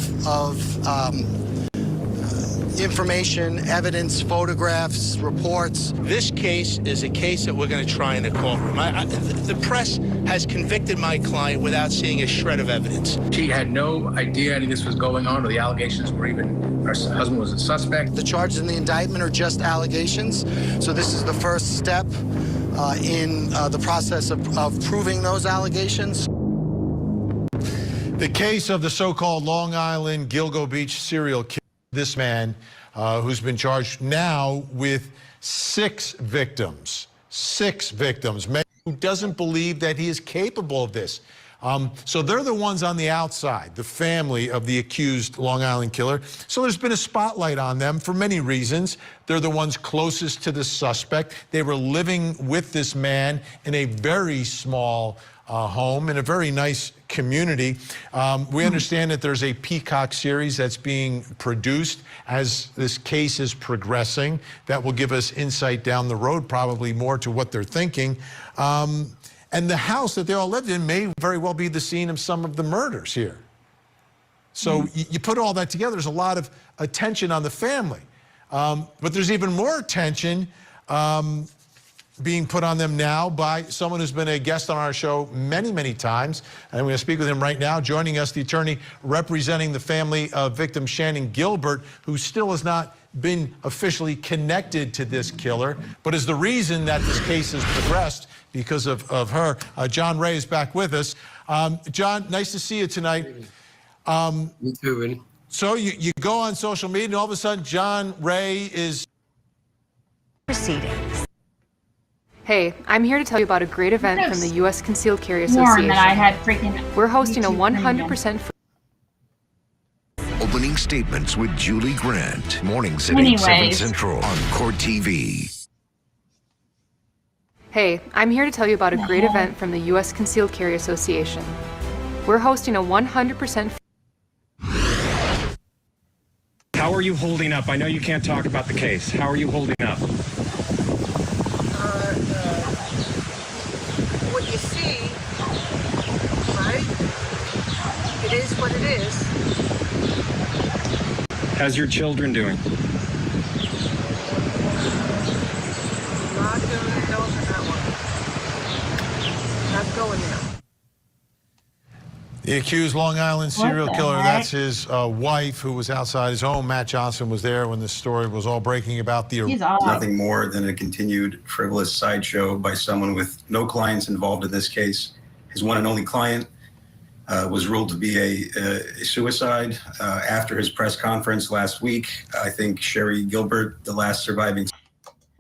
information, evidence, photographs, reports. This case is a case that we're going to try in the courtroom. The press has convicted my client without seeing a shred of evidence. She had no idea any of this was going on, or the allegations were even, her husband was a suspect. The charges in the indictment are just allegations, so this is the first step in the process of proving those allegations. The case of the so-called Long Island Gilgo Beach serial killer, this man who's been charged now with 6 victims. 6 victims. Man who doesn't believe that he is capable of this. So they're the ones on the outside, the family of the accused Long Island killer. So there's been a spotlight on them for many reasons. They're the ones closest to the suspect. They were living with this man in a very small home in a very nice community. We understand that there's a Peacock series that's being produced as this case is progressing that will give us insight down the road, probably more to what they're thinking. And the house that they all lived in may very well be the scene of some of the murders here. So you put all that together, there's a lot of attention on the family. But there's even more attention being put on them now by someone who's been a guest on our show many, many times. And we're going to speak with him right now. Joining us, the attorney representing the family of victim Shannon Gilbert, who still has not been officially connected to this killer, but is the reason that this case has progressed because of her. John Ray is back with us. John, nice to see you tonight. You too, Vinny. So you go on social media and all of a sudden John Ray is proceedings. Hey, I'm here to tell you about a great event from the U.S. Concealed Carry Warren Association. that I had freaking. We're hosting a 100% free Opening Statements with Julie Grant. Mornings at 8, 7 Central on Court TV. Hey, I'm here to tell you about a great event from the U.S. Concealed Carry Association. We're hosting a 100%. How are you holding up? I know you can't talk about the case. How are you holding up? What you see, right? It is what it is. How's your children doing? Not doing those in that one. Not going there. The accused Long Island serial killer, that's his wife who was outside his home. Matt Johnson was there when this story was all breaking about the... Nothing more than a continued frivolous sideshow by someone with no clients involved in this case. His one and only client was ruled to be a suicide. After his press conference last week, I think Sherry Gilbert, the last surviving...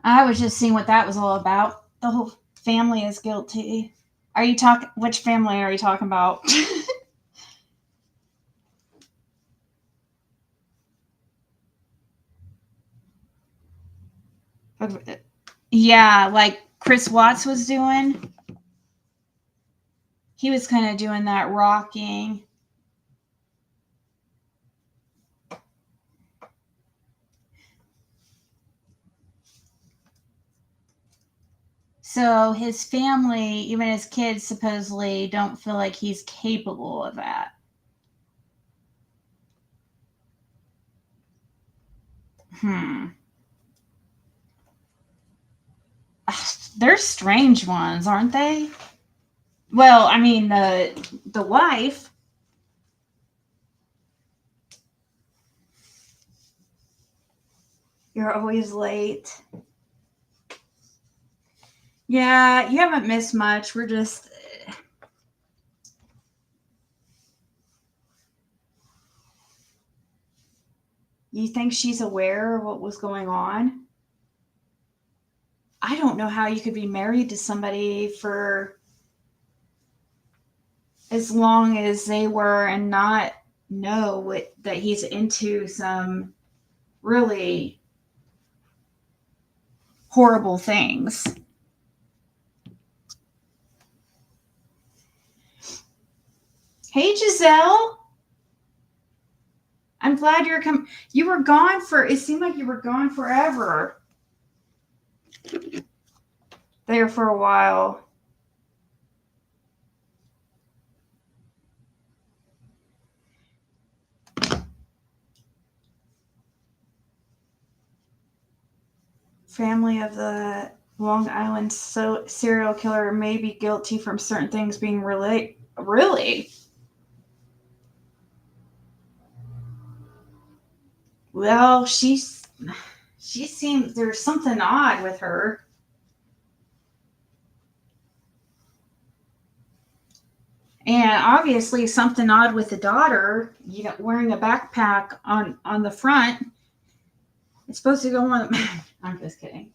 I was just seeing what that was all about. The whole family is guilty. Are you talking? Which family are you talking about? Yeah, like Chris Watts was doing. He was kind of doing that rocking. So his family, even his kids, supposedly don't feel like he's capable of that. They're strange ones, aren't they? Well, I mean, the wife. You're always late. Yeah, you haven't missed much. We're just... You think she's aware of what was going on? I don't know how you could be married to somebody for as long as they were and not know that he's into some really horrible things. Hey, Giselle. I'm glad you're coming. You were gone it seemed like you were gone forever. There for a while. Family of the Long Island serial killer may be guilty from certain things being really. Well, she seems there's something odd with her. And obviously something odd with the daughter, wearing a backpack on the front. It's supposed to go on. I'm just kidding.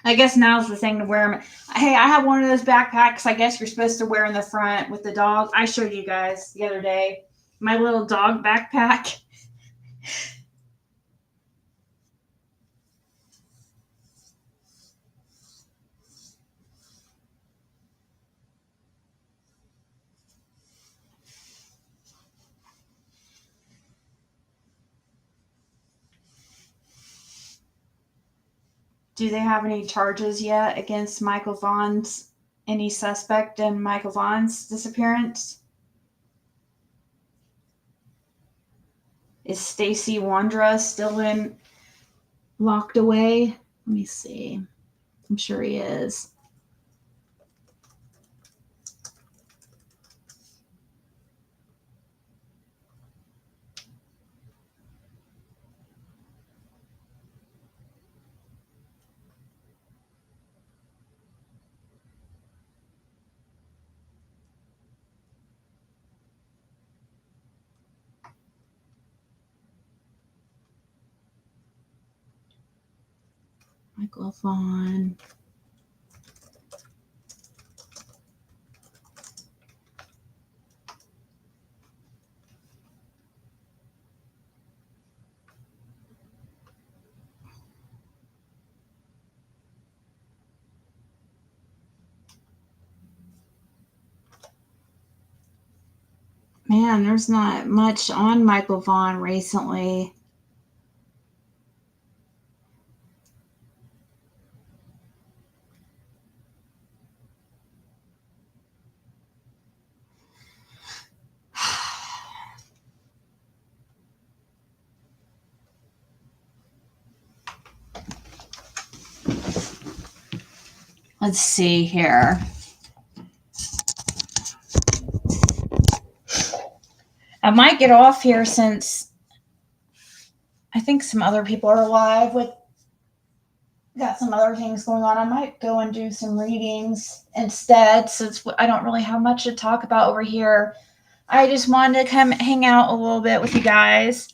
I guess now's the thing to wear them. Hey, I have one of those backpacks I guess you're supposed to wear in the front with the dog. I showed you guys the other day. My little dog backpack. Do they have any charges yet against Michael Vaughn's, any suspect in Michael Vaughn's disappearance? Is Stacy Wandra still locked away? Let me see. I'm sure he is. Michael Vaughn. Man, there's not much on Michael Vaughn recently. Let's see here. I might get off here since I think some other people are live with got some other things going on. I might go and do some readings instead since I don't really have much to talk about over here. I just wanted to come hang out a little bit with you guys.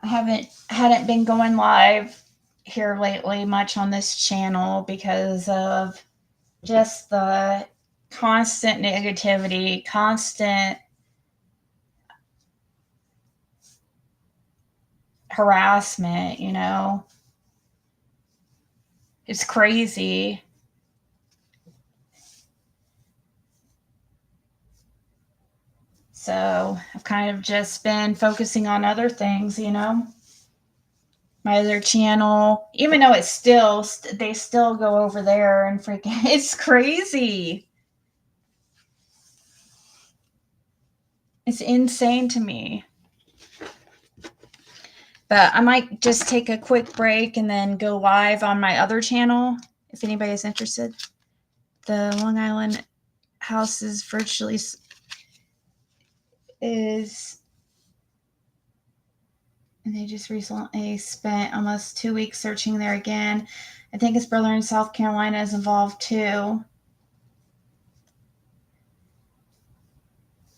I hadn't been going live here lately much on this channel because of just the constant negativity, constant harassment, you know. It's crazy. So I've kind of just been focusing on other things, you know. My other channel, even though it's still, they still go over there and freaking, it's crazy. It's insane to me. But I might just take a quick break and then go live on my other channel if anybody's interested. The Long Island house is virtually and they just recently spent almost 2 weeks searching there again. I think his brother in South Carolina is involved too.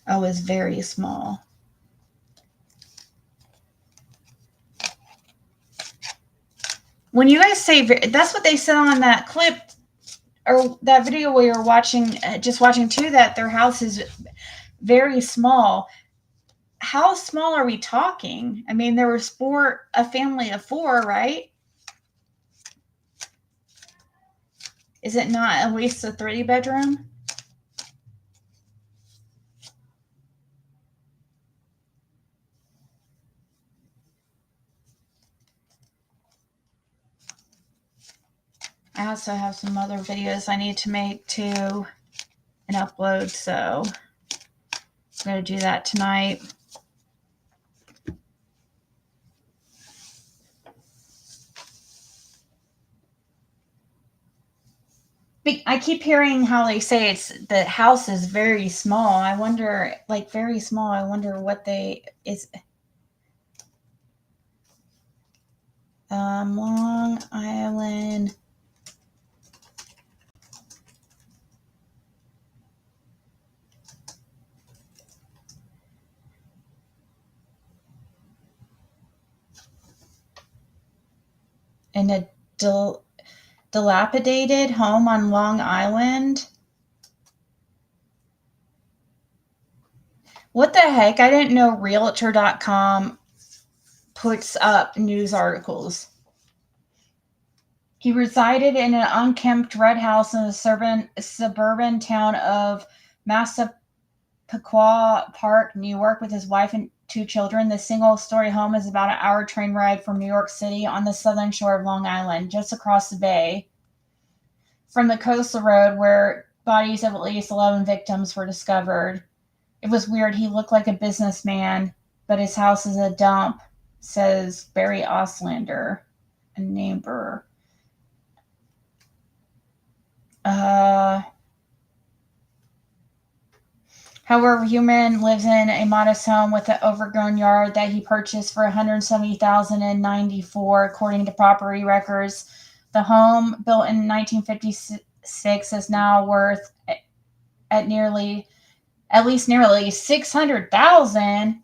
Oh, it's very small. When you guys say, that's what they said on that clip or that video we were watching, just watching too, that their house is very small. How small are we talking? I mean, there was a family of 4, right? Is it not at least a 3-bedroom? I also have some other videos I need to make too and upload, so I'm going to do that tonight. I keep hearing how they say the house is very small. I wonder, like very small. I wonder what Long Island. In a dilapidated home on Long Island. What the heck? I didn't know Realtor.com puts up news articles. He resided in an unkempt red house in the suburban town of Massapequa Park, New York, with his wife and 2 children. The single-story home is about an hour train ride from New York City on the southern shore of Long Island, just across the bay from the coastal road where bodies of at least 11 victims were discovered. It was weird. He looked like a businessman, but his house is a dump, says Barry Oslander, a neighbor. However, Human lives in a modest home with an overgrown yard that he purchased for $170,000 in 1994, according to property records. The home, built in 1956, is now worth at least nearly $600,000.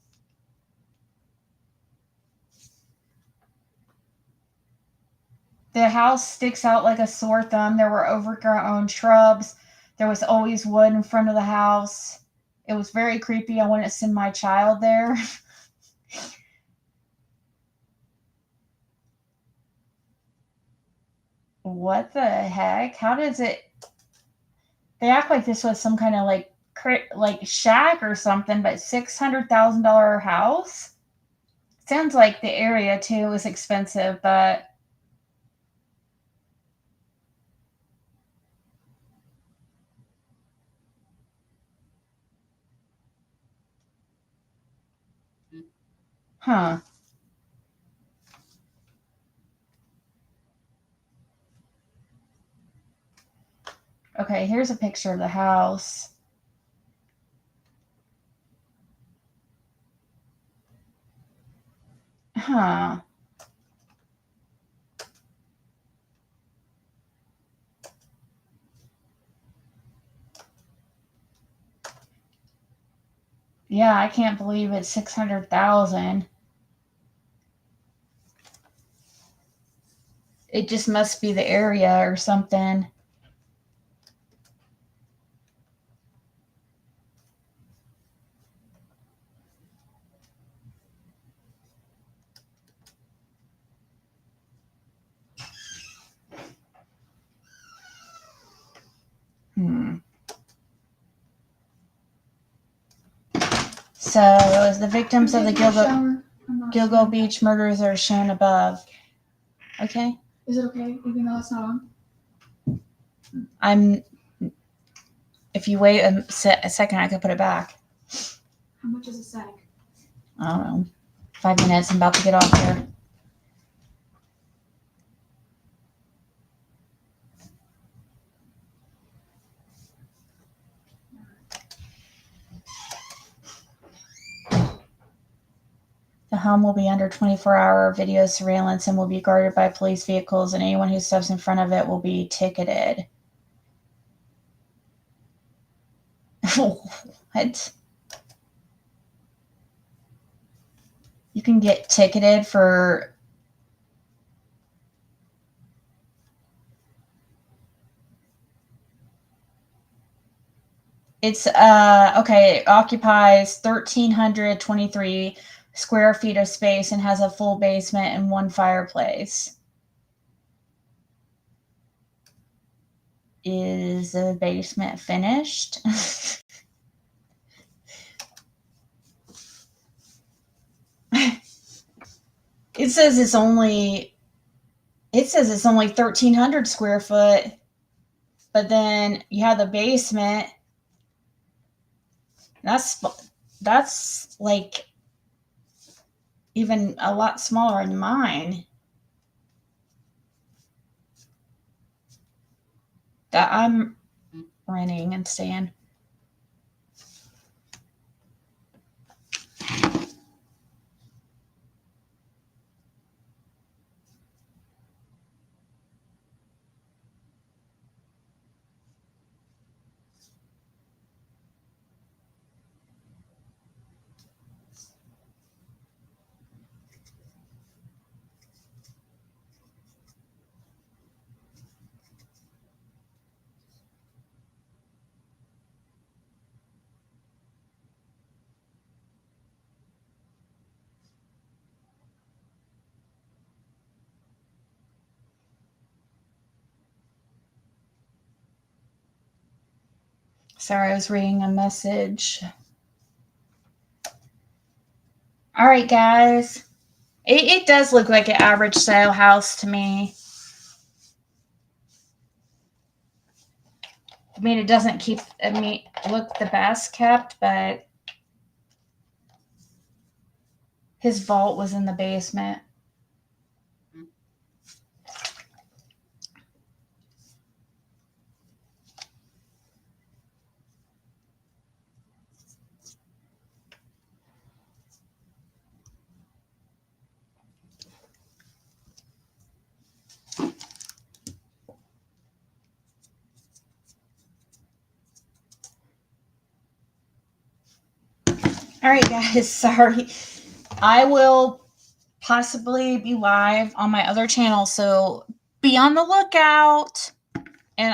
The house sticks out like a sore thumb. There were overgrown shrubs. There was always wood in front of the house. It was very creepy. I wouldn't send my child there. What the heck? How does it... They act like this was some kind of like shack or something, but $600,000 house. Sounds like the area too was expensive, but huh. Okay, here's a picture of the house. Huh. Yeah, I can't believe it's 600,000. It just must be the area or something. So, as the victims of the Gilgo Beach murders are shown above. Okay. Is it okay, even though it's not I'm. on? If you wait a second, I could put it back. How much is a sec? I don't know. 5 minutes. I'm about to get off here. The home will be under 24-hour video surveillance and will be guarded by police vehicles, and anyone who steps in front of it will be ticketed. What? You can get ticketed for... It's, okay, it occupies 1,323 square feet of space and has a full basement and one fireplace. Is the basement finished? It says it's only 1,300 square foot, but then you have the basement. That's like even a lot smaller than mine. That I'm renting and staying. Sorry, I was reading a message. All right, guys. It does look like an average style house to me. I mean, it doesn't look the best kept, but his vault was in the basement. All right, guys, sorry. I will possibly be live on my other channel, so be on the lookout. And